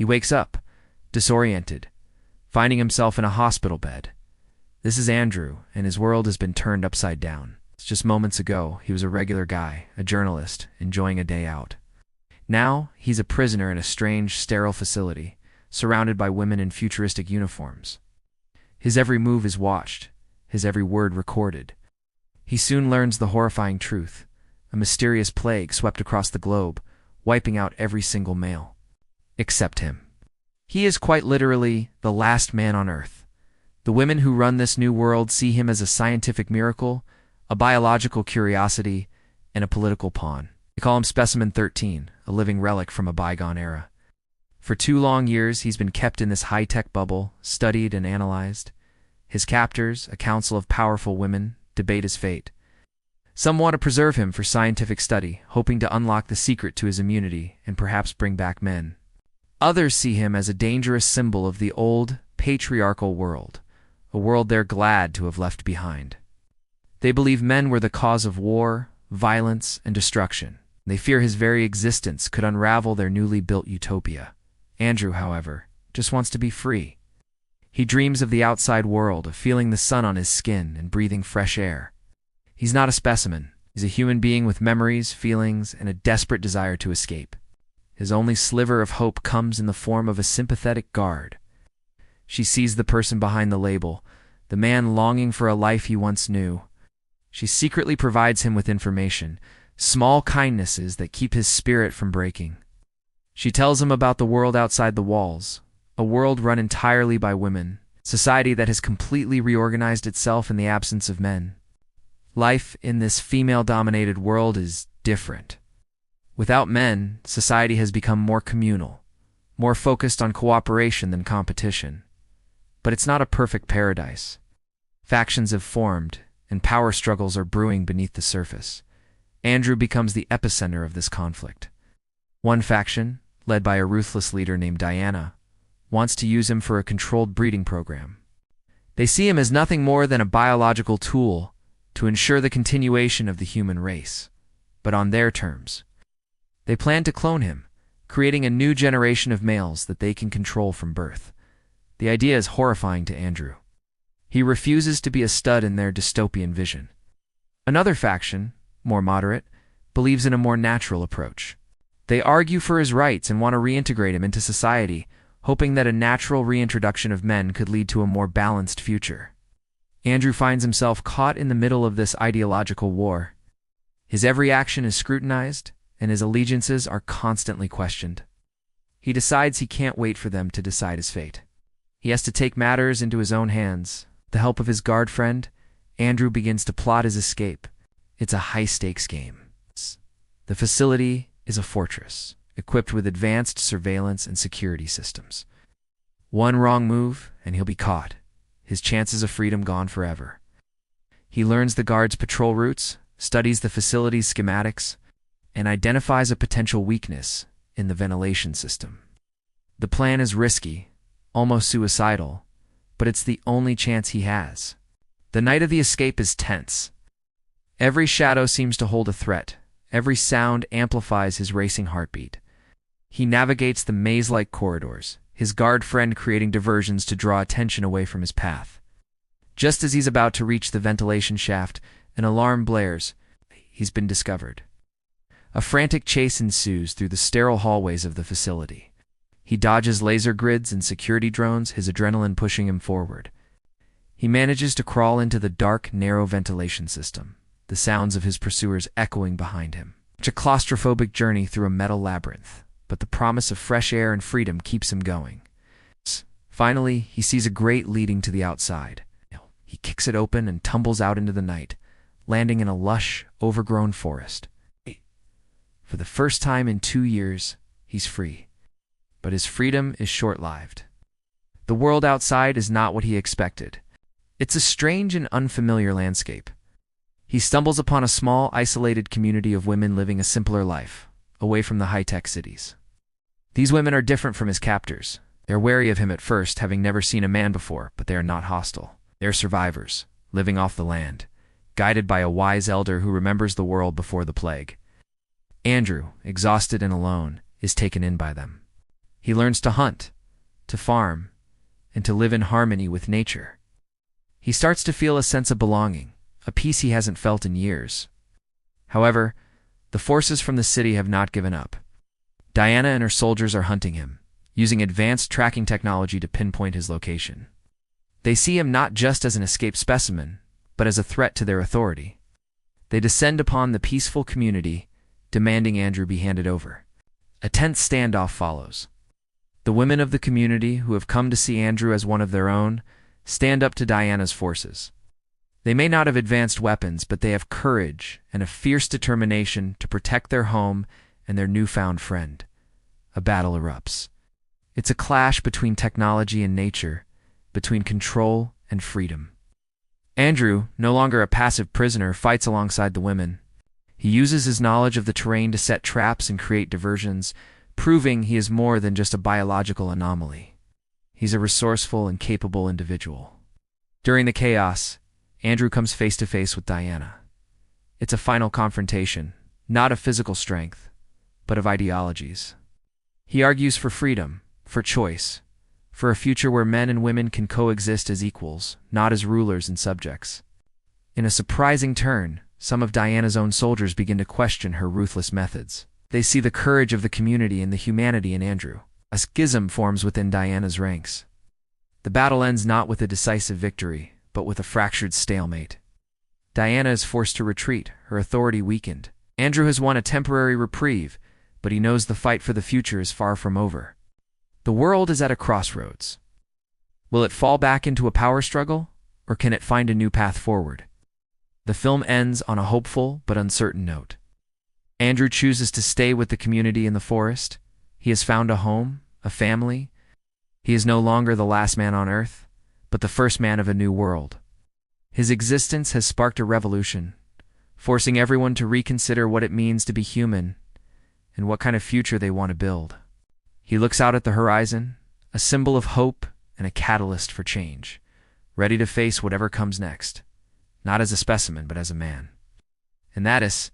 He wakes up, disoriented, finding himself in a hospital bed. This is Andrew, and his world has been turned upside down. Just moments ago, he was a regular guy, a journalist, enjoying a day out. Now, he's a prisoner in a strange, sterile facility, surrounded by women in futuristic uniforms. His every move is watched, his every word recorded. He soon learns the horrifying truth. A mysterious plague swept across the globe, wiping out every single male. Except him. He is quite literally the last man on Earth. The women who run this new world see him as a scientific miracle, a biological curiosity, and a political pawn. They call him Specimen 13, a living relic from a bygone era. For 2 long years, he's been kept in this high-tech bubble, studied and analyzed. His captors, a council of powerful women, debate his fate. Some want to preserve him for scientific study, hoping to unlock the secret to his immunity and perhaps bring back men. Others see him as a dangerous symbol of the old, patriarchal world, a world they're glad to have left behind. They believe men were the cause of war, violence, and destruction. They fear his very existence could unravel their newly built utopia. Andrew, however, just wants to be free. He dreams of the outside world, of feeling the sun on his skin and breathing fresh air. He's not a specimen. He's a human being with memories, feelings, and a desperate desire to escape. His only sliver of hope comes in the form of a sympathetic guard. She sees the person behind the label, the man longing for a life he once knew. She secretly provides him with information, small kindnesses that keep his spirit from breaking. She tells him about the world outside the walls, a world run entirely by women, society that has completely reorganized itself in the absence of men. Life in this female-dominated world is different. Without men, society has become more communal, more focused on cooperation than competition. But it's not a perfect paradise. Factions have formed, and power struggles are brewing beneath the surface. Andrew becomes the epicenter of this conflict. One faction, led by a ruthless leader named Diana, wants to use him for a controlled breeding program. They see him as nothing more than a biological tool to ensure the continuation of the human race, but on their terms. They plan to clone him, creating a new generation of males that they can control from birth. The idea is horrifying to Andrew. He refuses to be a stud in their dystopian vision. Another faction, more moderate, believes in a more natural approach. They argue for his rights and want to reintegrate him into society, hoping that a natural reintroduction of men could lead to a more balanced future. Andrew finds himself caught in the middle of this ideological war. His every action is scrutinized, and his allegiances are constantly questioned. He decides he can't wait for them to decide his fate. He has to take matters into his own hands. With the help of his guard friend, Andrew begins to plot his escape. It's a high-stakes game. The facility is a fortress, equipped with advanced surveillance and security systems. One wrong move, and he'll be caught. His chances of freedom gone forever. He learns the guards' patrol routes, studies the facility's schematics, and identifies a potential weakness in the ventilation system. The plan is risky, almost suicidal, but it's the only chance he has. The night of the escape is tense. Every shadow seems to hold a threat. Every sound amplifies his racing heartbeat. He navigates the maze-like corridors, his guard friend creating diversions to draw attention away from his path. Just as he's about to reach the ventilation shaft, an alarm blares. He's been discovered. A frantic chase ensues through the sterile hallways of the facility. He dodges laser grids and security drones, his adrenaline pushing him forward. He manages to crawl into the dark, narrow ventilation system, the sounds of his pursuers echoing behind him. It's a claustrophobic journey through a metal labyrinth, but the promise of fresh air and freedom keeps him going. Finally, he sees a grate leading to the outside. He kicks it open and tumbles out into the night, landing in a lush, overgrown forest. For the first time in 2 years, he's free. But his freedom is short-lived. The world outside is not what he expected. It's a strange and unfamiliar landscape. He stumbles upon a small, isolated community of women living a simpler life, away from the high-tech cities. These women are different from his captors. They're wary of him at first, having never seen a man before, but they are not hostile. They're survivors, living off the land, guided by a wise elder who remembers the world before the plague. Andrew, exhausted and alone, is taken in by them. He learns to hunt, to farm, and to live in harmony with nature. He starts to feel a sense of belonging, a peace he hasn't felt in years. However, the forces from the city have not given up. Diana and her soldiers are hunting him, using advanced tracking technology to pinpoint his location. They see him not just as an escaped specimen, but as a threat to their authority. They descend upon the peaceful community, demanding Andrew be handed over. A tense standoff follows. The women of the community, who have come to see Andrew as one of their own, stand up to Diana's forces. They may not have advanced weapons, but they have courage and a fierce determination to protect their home and their newfound friend. A battle erupts. It's a clash between technology and nature, between control and freedom. Andrew, no longer a passive prisoner, fights alongside the women. He uses his knowledge of the terrain to set traps and create diversions, proving he is more than just a biological anomaly. He's a resourceful and capable individual. During the chaos, Andrew comes face to face with Diana. It's a final confrontation, not of physical strength, but of ideologies. He argues for freedom, for choice, for a future where men and women can coexist as equals, not as rulers and subjects. In a surprising turn, some of Diana's own soldiers begin to question her ruthless methods. They see the courage of the community and the humanity in Andrew. A schism forms within Diana's ranks. The battle ends not with a decisive victory, but with a fractured stalemate. Diana is forced to retreat, her authority weakened. Andrew has won a temporary reprieve, but he knows the fight for the future is far from over. The world is at a crossroads. Will it fall back into a power struggle, or can it find a new path forward? The film ends on a hopeful but uncertain note. Andrew chooses to stay with the community in the forest. He has found a home, a family. He is no longer the last man on Earth, but the first man of a new world. His existence has sparked a revolution, forcing everyone to reconsider what it means to be human and what kind of future they want to build. He looks out at the horizon, a symbol of hope and a catalyst for change, ready to face whatever comes next, not as a specimen, but as a man. And that is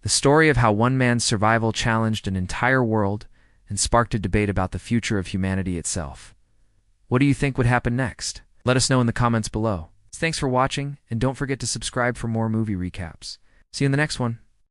the story of how one man's survival challenged an entire world and sparked a debate about the future of humanity itself. What do you think would happen next? Let us know in the comments below. Thanks for watching, and don't forget to subscribe for more movie recaps. See you in the next one.